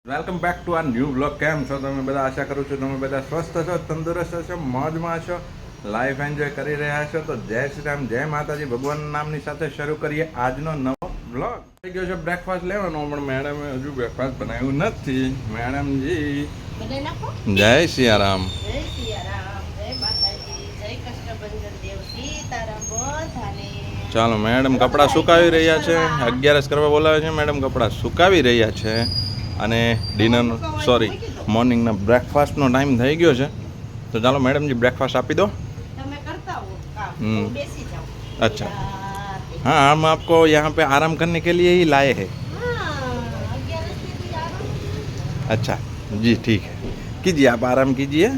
Welcome back to our new blog. કેમ છો તમે બધા? આશા કરું છું તમે બધા સ્વસ્થ છો, તંદુરસ્ત છો, મોજમાં છો, લાઈફ એન્જોય કરી રહ્યા છો. તો જય શ્રી રામ, જય માતાજી. ભગવાન નામની સાથે શરૂ કરીએ આજનો નવો બ્લોગ. થઈ ગયો છે બ્રેકફાસ્ટ લેવાનો, પણ મેડમે હજુ બ્રેકફાસ્ટ બનાવ્યું નથી. મેડમજી જય સિયારામ. ચાલો, મેડમ કપડાં સુકાવી રહ્યા છે. 11 કરવા બોલાવે છે. મેડમ કપડાં સુકાવી રહ્યા છે. અને ડિનરનો મોર્નિંગના બ્રેકફાસ્ટનો ટાઈમ થઈ ગયો છે. તો ચાલો મેડમજી બ્રેકફાસ્ટ આપી દો. अच्छा, हाँ हम आपको यहाँ पे आराम करने के लिए ही लाए हैं. अच्छा जी, ठीक है, कीजिए आप आराम कीजिए.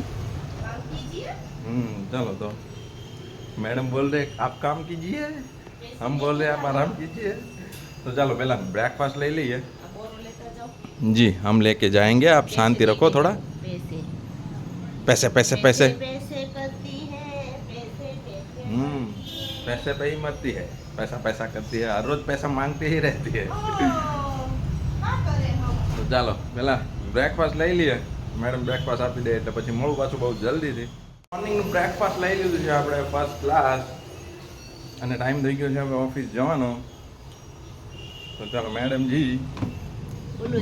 चलो. तो मैडम बोल रहे आप काम कीजिए, हम बोल रहे आप आराम कीजिए. तो चलो पहला ब्रेकफास्ट ले लीजिए. जी हम लेके जाएंगे, आप शांति रखो थोड़ा. पैसे पैसे पैसे पैसे पे ही मरती है. पैसा पैसा करती है, हर रोज पैसा मांगती ही रहती है. તો ચાલો પહેલાં બ્રેકફાસ્ટ લઈ લઈએ. મેડમ બ્રેકફાસ્ટ આપી દે એટલે પછી મળું પાછું બહુ જલ્દીથી. મોર્નિંગનું બ્રેકફાસ્ટ લઈ લીધું છે આપણે ફર્સ્ટ ક્લાસ, અને ટાઈમ થઈ ગયો છે હવે ઓફિસ જવાનો. તો ચાલો મેડમજી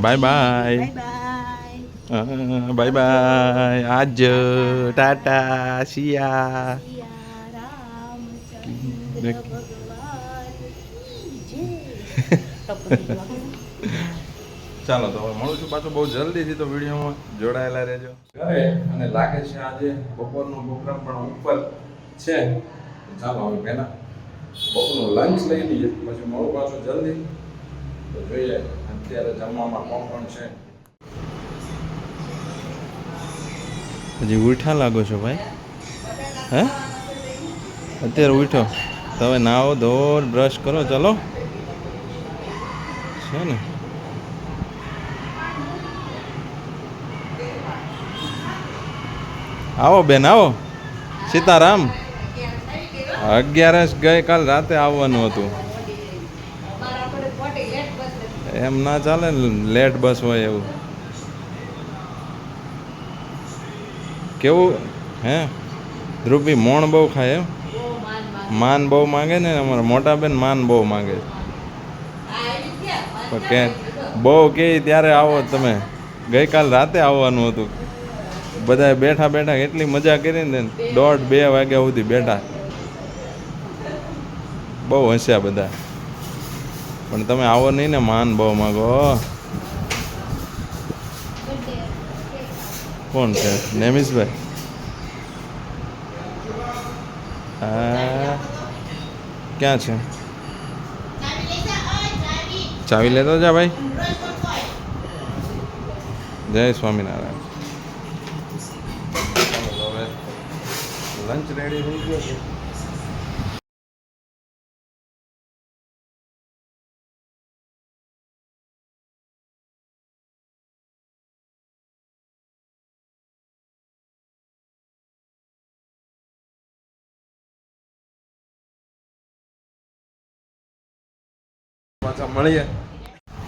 બાય બાય. Bye bye. આજ ટાટા સિયા. ચાલો તો હવે મળું છું પાછું બહુ જલ્દીથી. તો વિડીયોમાં જોડાયેલા રહેજો. ઘરે અને લાગે છે આજે બપોરનો પ્રોગ્રામ પણ ઉપર છે. ચાલો હવે પહેલા બપોરનો લંચ લઈ લઈએ, પછી મળું પાછું જલ્દી. તો જોઈએ અત્યારે જમવામાં કોણ કોણ છે. હજી ઉઠા લાગો છો ભાઈ? હે અત્યારે ઉઠો તો હવે નાવો ધોર બ્રશ કરો. ચલો છે ને, આવો બેન આવો. સીતારામ. 11 ગઈકાલ રાતે આવવાનું હતું. એમ ના ચાલે ને, લેટ બસ હોય એવું. કેવું હે ધ્રુવી મોણ બહુ ખાય એમ? માન બહુ માંગે ને અમારા મોટા બેન, માન બહુ માંગે. કે બહુ કે ત્યારે આવો તમે. ગઈકાલ રાતે આવવાનું હતું. બધા બેઠા બેઠા એટલી મજા કરી ને, 1:30-2 વાગ્યા સુધી બેઠા. બહુ હસ્યા બધા. પણ તમે આવો નહીં ને, માન બહુ માંગો. કોણ છે? નેમિશભાઈ. હા ક્યાં છે? ચાવી લેતો જા ભાઈ. જય સ્વામિનારાયણ. હવે લંચ રેડી થઈ ગયો છે. પાછા મળીએ.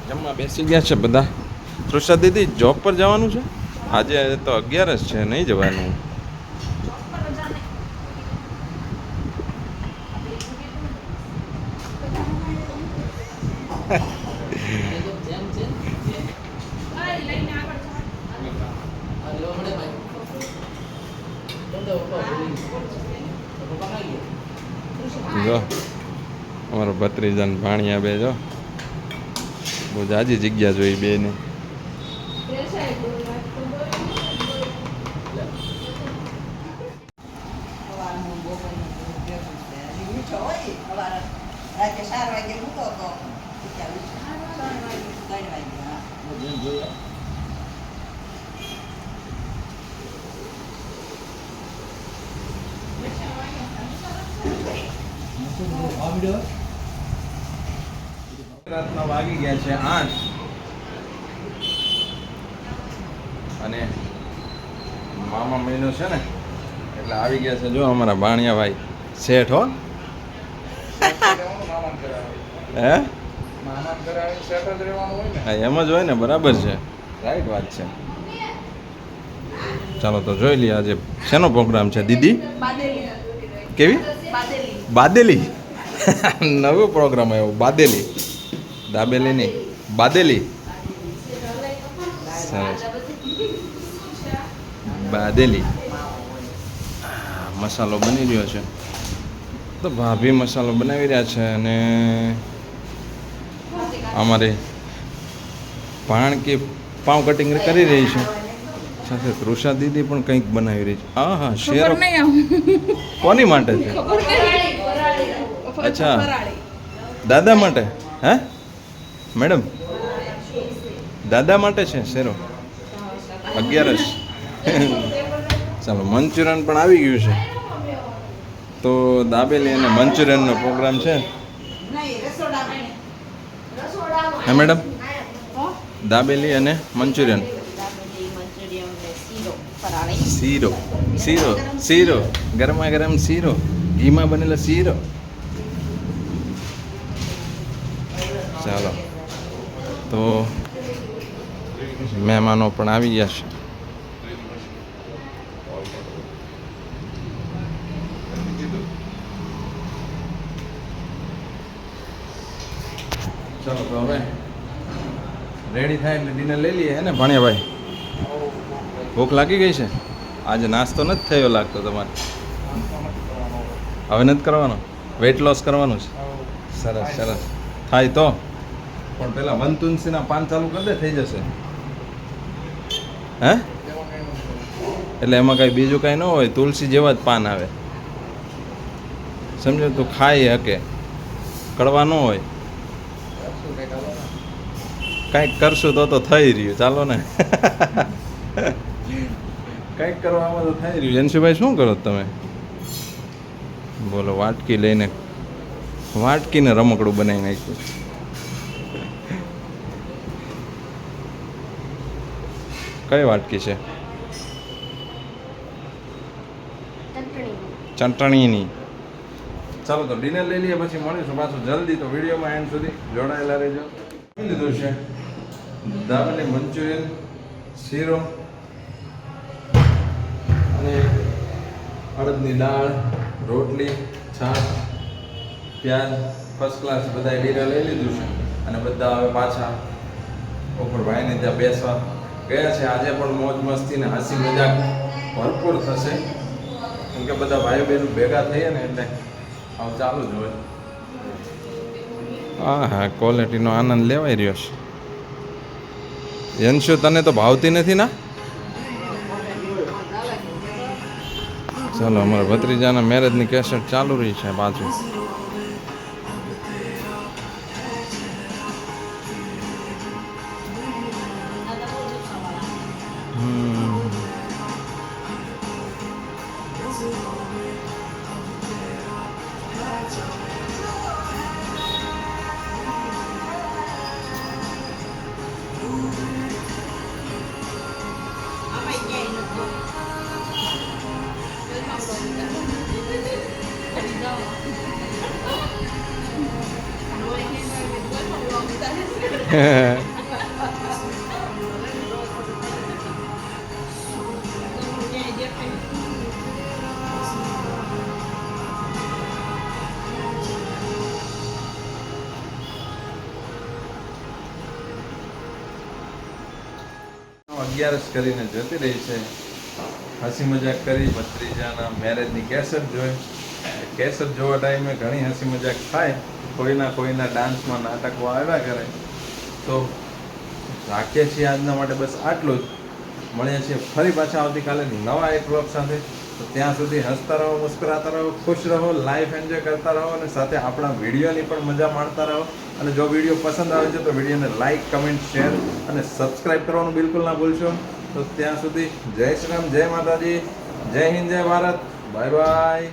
જમવા બેસી ગયા છે બધા. તૃષા દીદી જોબ પર જવાનું છે આજે? તો 11 છે, નહીં જવાનું. જો અમારો ભત્રીજા ને ભાણિયા બે જો બહુ જાજી જગ્યા જોઈ બે ને. રાતના વાગી ગયા છે 8 અને મામા મહિનો છે ને એટલે આવી ગયા છે. જો અમારા ભાણિયા ભાઈ શેઠ હો. હે હા એમ જ હોય ને, બરાબર છે. રાઈટ વાત છે. ચાલો તો જોઈ લઈએ આજે શેનો પ્રોગ્રામ છે દીદી. કેવી બાદેલી નવો પ્રોગ્રામ આવ્યો બાદેલી. દાબેલી નહીં બાદેલી. સરસ બાદેલી. મસાલો બની રહ્યો છે તો ભાભી મસાલો બનાવી રહ્યા છે અને અમારે ભાણકી પાઉં કટિંગ કરી રહી છે. સાથે તૃષા દીદી પણ કંઈક બનાવી રહી છે. હા હા શેરો કોની માટે છે? અચ્છા દાદા માટે. હે મેડમ દાદા માટે છે શેરો 11. ચાલો મંચુરિયન પણ આવી ગયું છે તો દાબેલી અને મંચુરિયનનો પ્રોગ્રામ છે. હે મેડમ દાબેલી અને મંચુરિયન. શીરો શીરો શીરો ગરમા ગરમ શીરો ઘીમાં બનેલો શીરો. ચાલો તો મહેમાનો પણ આવી ગયા છે. ચાલો તો હવે રેડી થાય એટલે ડિનર લઈ લઈએ હે ને ભાણિયાભાઈ? ભૂખ લાગી ગઈ છે? આજે નાસ્તો નથી થયો લાગતો તમારે. હવે નથી કરવાનો? વેઇટ લોસ કરવાનું છે? સરસ સરસ થાય તો. પણ પેલા વનતુલસીના પાન ચાલુ કરી દે, થઈ જશે. હે એટલે એમાં કાંઈ બીજું કાંઈ ન હોય, તુલસી જેવા જ પાન આવે. સમજો તું ખાઈ હકે, કડવા ન હોય. કંઈક કરશું તો થઈ રહ્યું. ચાલો ને કંઈક કરવામાં તો થઈ રહ્યું. જનસીભાઈ શું કરો તમે? બોલો વાટકી લઈને વાટકીને રમકડું બનાવી નાખ્યું. કઈ વાટકી છે? ચટણીની. ચાલો તો ડિનર લઈ લઈએ, પછી મળીશું પાછું જલ્દી. તો વિડીયોમાં એન્ડ સુધી જોડાયેલા રહેજો. લીધું છે દાબેલી, મંચુરિયન, શીરો અને અડદની દાળ, રોટલી, છાશ, પ્યાજ, ફર્સ્ટ ક્લાસ બધા ડીનર લઈ લીધું છે. અને બધા હવે પાછા ઉપર ભાઈને ત્યાં બેસવા ગયા છે. આજે પણ મોજ મસ્તી ને હસી મજાક ભરપૂર થશે, કેમ કે બધા ભાઈઓ બહેનો ભેગા થઈએ ને એટલે આવું ચાલુ જ હોય. હા હા, ક્વોલિટીનો આનંદ લેવાઈ રહ્યો છે. યંશુ તને તો ભાવતી નથી ના? ચાલો અમારા ભત્રીજાના મેરેજની કેસેટ ચાલુ રહી છે પાછું. અગિયારસ કરીને જતી રહી છે. હસી મજાક કરી, ભત્રીજાના મેરેજની કેસેટ જોઈ. કેસેટ જોવા ટાઈમે ઘણી હસી મજાક થાય, કોઈના ડાન્સમાં નાટકો આવ્યા કરે. તો રાખીએ છીએ આજના માટે બસ આટલું જ. મળીએ છીએ ફરી પાછા આવતીકાલે નવા એક વ્લોગ સાથે. તો ત્યાં સુધી હસતા રહો, મુસ્કરાતા રહો, ખુશ રહો, લાઈફ એન્જોય કરતા રહો અને સાથે આપણા વિડીયોની પણ મજા માણતા રહો. અને જો વિડીયો પસંદ આવે છે તો વિડીયોને લાઈક, કમેન્ટ, શેર અને સબસ્ક્રાઈબ કરવાનું બિલકુલ ના ભૂલશો. તો ત્યાં સુધી જય શ્રી રામ, જય માતાજી, જય હિન્દ, જય ભારત. Bye bye.